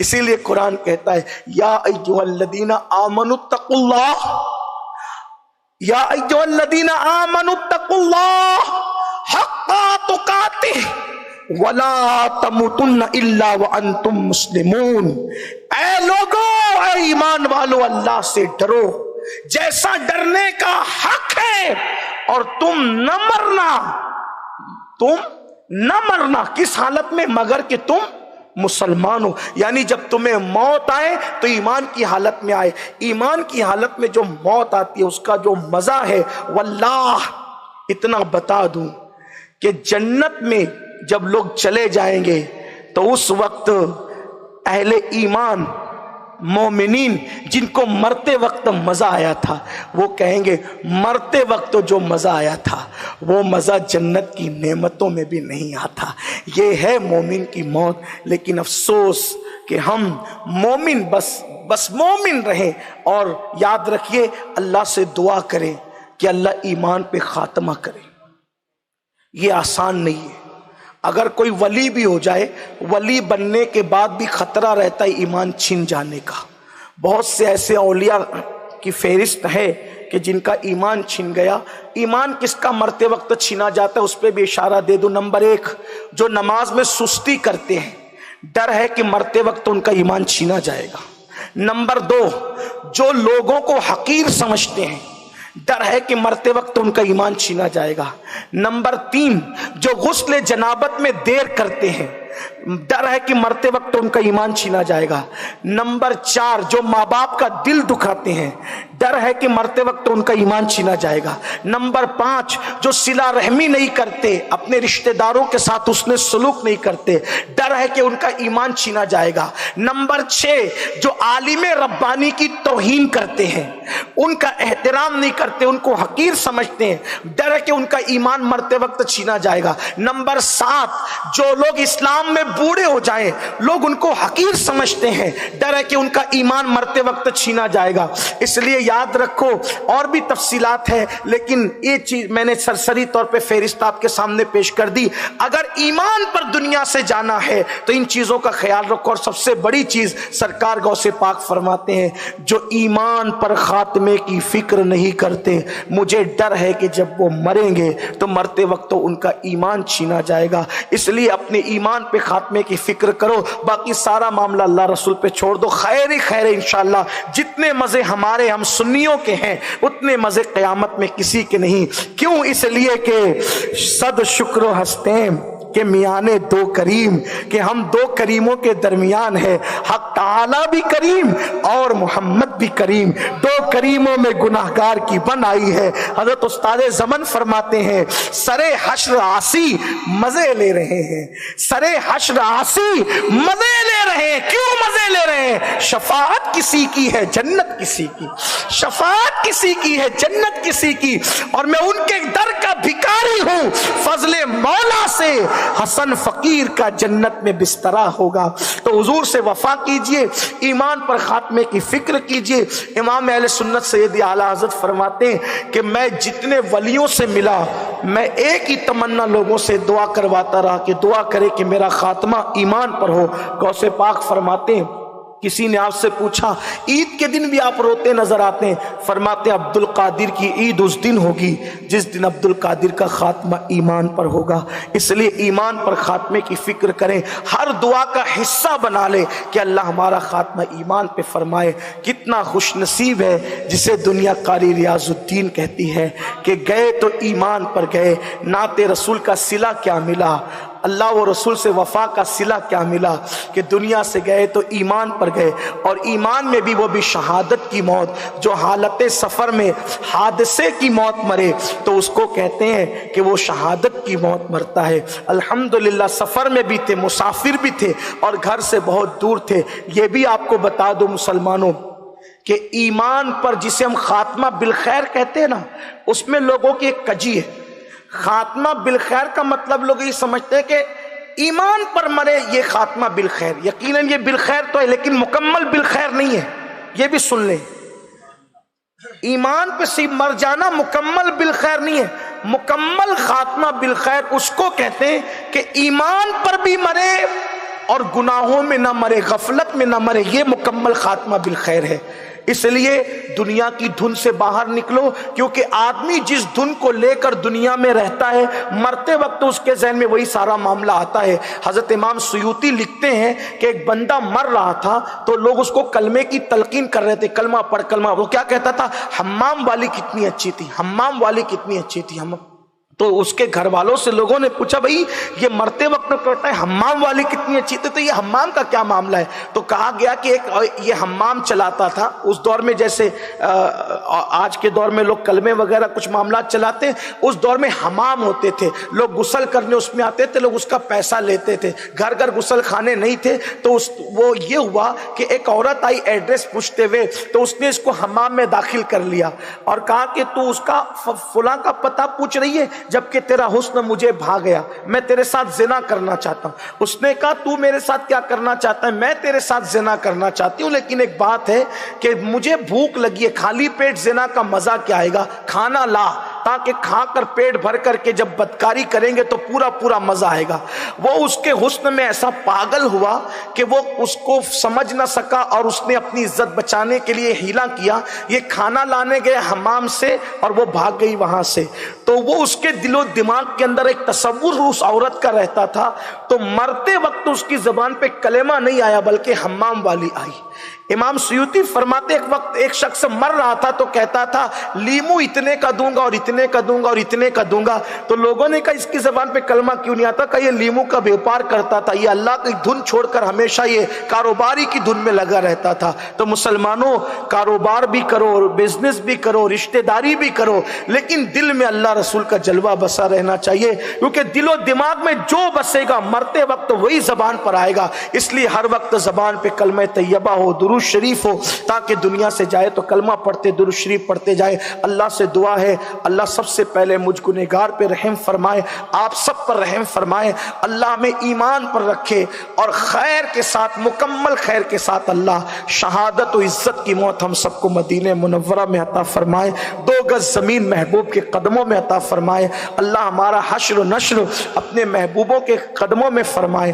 اسی لیے قرآن کہتا ہے یا ایھا الذین آمنوا اتقوا اللہ، یا ایھا الذین آمنوا اتقوا اللہ حق تقاتہ ولا تموتن الا وانتم مسلمون۔ اے لوگو، اے ایمان والو، اللہ سے ڈرو جیسا ڈرنے کا حق ہے، اور تم نہ مرنا کس حالت میں؟ مگر کہ تم مسلمان ہو، یعنی جب تمہیں موت آئے تو ایمان کی حالت میں آئے۔ ایمان کی حالت میں جو موت آتی ہے اس کا جو مزہ ہے، واللہ اتنا بتا دوں کہ جنت میں جب لوگ چلے جائیں گے تو اس وقت اہل ایمان مومنین جن کو مرتے وقت مزہ آیا تھا وہ کہیں گے مرتے وقت جو مزہ آیا تھا وہ مزہ جنت کی نعمتوں میں بھی نہیں آتا۔ یہ ہے مومن کی موت، لیکن افسوس کہ ہم مومن بس مومن رہیں، اور یاد رکھیے اللہ سے دعا کریں کہ اللہ ایمان پہ خاتمہ کرے۔ یہ آسان نہیں ہے۔ اگر کوئی ولی بھی ہو جائے، ولی بننے کے بعد بھی خطرہ رہتا ہے ایمان چھن جانے کا۔ بہت سے ایسے اولیاء کی فہرست ہے کہ جن کا ایمان چھن گیا۔ ایمان کس کا مرتے وقت چھنا جاتا ہے اس پہ بھی اشارہ دے دو۔ نمبر 1، جو نماز میں سستی کرتے ہیں، ڈر ہے کہ مرتے وقت ان کا ایمان چھینا جائے گا۔ نمبر 2، جو لوگوں کو حقیر سمجھتے ہیں، ڈر ہے کہ مرتے وقت ان کا ایمان چھینا جائے گا۔ نمبر 3، جو غسل جنابت میں دیر کرتے ہیں، ڈر ہے کہ مرتے وقت ان کا ایمان چھینا جائے گا۔ نمبر 4، جو ماں باپ کا دل دکھاتے ہیں، ڈر ہے کہ مرتے وقت ان کا ایمان چھینا جائے گا۔ نمبر 5، جو صلہ رحمی نہیں کرتے، اپنے رشتہ داروں کے ساتھ حسن سلوک نہیں کرتے، ڈر ہے کہ ان کا ایمان چھینا جائے گا۔ نمبر 6، جو عالم ربانی کی توہین کرتے ہیں، ان کا احترام نہیں کرتے، ان کو حقیر سمجھتے ہیں، ڈر ہے کہ ان کا ایمان مرتے وقت چھینا جائے گا۔ نمبر 7، جو لوگ اسلام میں بوڑھے ہو جائیں، لوگ ان کو حقیر سمجھتے ہیں، ڈر ہے کہ ان کا ایمان مرتے وقت چھینا جائے گا۔ اس لیے یاد رکھو، اور بھی تفصیلات ہیں لیکن یہ چیز میں نے سرسری طور پہ فہرست آپ کے سامنے پیش کر دی۔ اگر ایمان پر دنیا سے جانا ہے تو ان چیزوں کا خیال رکھو۔ اور سب سے بڑی چیز سرکار غوث پاک فرماتے ہیں، جو ایمان پر خاتمے کی فکر نہیں کرتے، مجھے ڈر ہے کہ جب وہ مریں گے تو مرتے وقت تو ان کا ایمان چھینا جائے گا۔ اس لیے اپنے ایمان پہ خاتمے کی فکر کرو، باقی سارا معاملہ اللہ رسول پہ چھوڑ دو۔ خیر ہی خیر ہے انشاءاللہ۔ جتنے مزے ہمارے ہم سنیوں کے ہیں اتنے مزے قیامت میں کسی کے نہیں۔ کیوں؟ اس لیے کہ صد شکر و ہستیں کہ میانے دو کریم، کہ ہم دو کریموں کے درمیان ہے، حق تعالی بھی کریم اور محمد بھی کریم، دو کریموں میں گناہگار کی بن آئی ہے۔ حضرت استاد زمن فرماتے ہیں سرے حشر عاصی مزے لے رہے ہیں، سرے حشر عاصی مزے لے رہے ہیں۔ کیوں مزے لے رہے ہیں؟ شفاعت کسی کی ہے، جنت کسی کی، شفاعت کسی کی ہے، جنت کسی کی، اور میں ان کے در کا بھکاری ہوں۔ فضل مولا سے حسن فقیر کا جنت میں بسترا ہوگا۔ تو حضور سے وفا کیجئے، ایمان پر خاتمے کی فکر کیجئے۔ امام اہل سنت سید اعلی حضرت فرماتے ہیں کہ میں جتنے ولیوں سے ملا، میں ایک ہی تمنا لوگوں سے دعا کرواتا رہا کہ دعا کرے کہ میرا خاتمہ ایمان پر ہو۔ غوث پاک فرماتے ہیں، کسی نے آپ سے پوچھا عید کے دن بھی آپ روتے نظر آتے ہیں، فرماتے ہیں عبد القادر کی عید اس دن ہوگی جس دن عبد القادر کا خاتمہ ایمان پر ہوگا۔ اس لیے ایمان پر خاتمے کی فکر کریں، ہر دعا کا حصہ بنا لیں کہ اللہ ہمارا خاتمہ ایمان پہ فرمائے۔ کتنا خوش نصیب ہے جسے دنیا قاری ریاض الدین کہتی ہے کہ گئے تو ایمان پر گئے، نعت رسول کا صلہ کیا ملا، اللہ و رسول سے وفا کا صلہ کیا ملا، کہ دنیا سے گئے تو ایمان پر گئے، اور ایمان میں بھی وہ بھی شہادت کی موت۔ جو حالت سفر میں حادثے کی موت مرے تو اس کو کہتے ہیں کہ وہ شہادت کی موت مرتا ہے۔ الحمدللہ سفر میں بھی تھے، مسافر بھی تھے، اور گھر سے بہت دور تھے۔ یہ بھی آپ کو بتا دو مسلمانوں کہ ایمان پر جسے ہم خاتمہ بالخیر کہتے ہیں نا، اس میں لوگوں کی ایک کجی ہے۔ خاتمہ بالخیر کا مطلب لوگ یہ سمجھتے ہیں کہ ایمان پر مرے یہ خاتمہ بالخیر۔ یقیناً یہ بالخیر تو ہے لیکن مکمل بالخیر نہیں ہے، یہ بھی سن لیں۔ ایمان پہ صرف مر جانا مکمل بالخیر نہیں ہے۔ مکمل خاتمہ بالخیر اس کو کہتے ہیں کہ ایمان پر بھی مرے اور گناہوں میں نہ مرے، غفلت میں نہ مرے، یہ مکمل خاتمہ بالخیر ہے۔ اس لیے دنیا کی دھن سے باہر نکلو، کیونکہ آدمی جس دھن کو لے کر دنیا میں رہتا ہے مرتے وقت اس کے ذہن میں وہی سارا معاملہ آتا ہے۔ حضرت امام سیوطی لکھتے ہیں کہ ایک بندہ مر رہا تھا تو لوگ اس کو کلمے کی تلقین کر رہے تھے، کلمہ پڑھ کلمہ، وہ کیا کہتا تھا؟ حمام والی کتنی اچھی تھی، حمام والی کتنی اچھی تھی۔ تو اس کے گھر والوں سے لوگوں نے پوچھا بھائی یہ مرتے وقت کہتا ہے حمام والی کتنی اچھی تھی، تو یہ حمام کا کیا معاملہ ہے؟ تو کہا گیا کہ ایک یہ حمام چلاتا تھا اس دور میں، جیسے آج کے دور میں لوگ کلمے وغیرہ کچھ معاملات چلاتے ہیں، اس دور میں حمام ہوتے تھے، لوگ غسل کرنے اس میں آتے تھے، لوگ اس کا پیسہ لیتے تھے، گھر گھر غسل خانے نہیں تھے۔ تو وہ یہ ہوا کہ ایک عورت آئی ایڈریس پوچھتے ہوئے، تو اس نے اس کو حمام میں داخل کر لیا اور کہا کہ تو اس کا فلاں کا پتہ پوچھ رہی ہے جبکہ تیرا حسن مجھے بھا گیا، میں تیرے ساتھ زنا کرنا چاہتا ہوں۔ اس نے کہا تو میرے ساتھ کیا کرنا چاہتا ہے؟ میں تیرے ساتھ زنا کرنا چاہتی ہوں، لیکن ایک بات ہے کہ مجھے بھوک لگی ہے، خالی پیٹ زنا کا مزہ کیا آئے گا، کھانا لا تاکہ کھا کر پیٹ بھر کر کے جب بدکاری کریں گے تو پورا پورا مزہ آئے گا۔ وہ اس کے حسن میں ایسا پاگل ہوا کہ وہ اس کو سمجھ نہ سکا اور اس نے اپنی عزت بچانے کے لیے ہیلا کیا، یہ کھانا لانے گئے حمام سے اور وہ بھاگ گئی وہاں سے۔ تو وہ اس کے دل و دماغ کے اندر ایک تصور اس عورت کا رہتا تھا، تو مرتے وقت اس کی زبان پہ کلمہ نہیں آیا بلکہ حمام والی آئی۔ امام سیوطی فرماتے ایک وقت ایک شخص مر رہا تھا تو کہتا تھا لیمو اتنے کا دوں گا اور اتنے کا دوں گا اور اتنے کا دوں گا۔ تو لوگوں نے کہا اس کی زبان پہ کلمہ کیوں نہیں آتا؟ کہ یہ لیمو کا بیوپار کرتا تھا، یہ اللہ کی دھن چھوڑ کر ہمیشہ یہ کاروباری کی دھن میں لگا رہتا تھا۔ تو مسلمانوں، کاروبار بھی کرو، بزنس بھی کرو، رشتہ داری بھی کرو، لیکن دل میں اللہ رسول کا جلوہ بسا رہنا چاہیے، کیونکہ دل و دماغ میں جو بسے گا مرتے وقت وہی زبان پر آئے گا۔ اس لیے ہر وقت زبان پہ کلمہ طیبہ ہو، درود شریف ہو، تاکہ دنیا سے جائے تو کلمہ پڑھتے درود شریف پڑھتے جائے۔ اللہ سے دعا ہے اللہ سب سے پہلے مجھ گنہگار پہ رحم فرمائے، آپ سب پر رحم فرمائے، اللہ ہمیں ایمان پر رکھے اور خیر کے ساتھ، مکمل خیر کے ساتھ اللہ شہادت و عزت کی موت ہم سب کو مدینہ منورہ میں عطا فرمائے، 2 گز زمین محبوب کے قدموں میں عطا فرمائے۔ اللہ ہمارا حشر و نشر اپنے محبوبوں کے قدموں میں فرمائے۔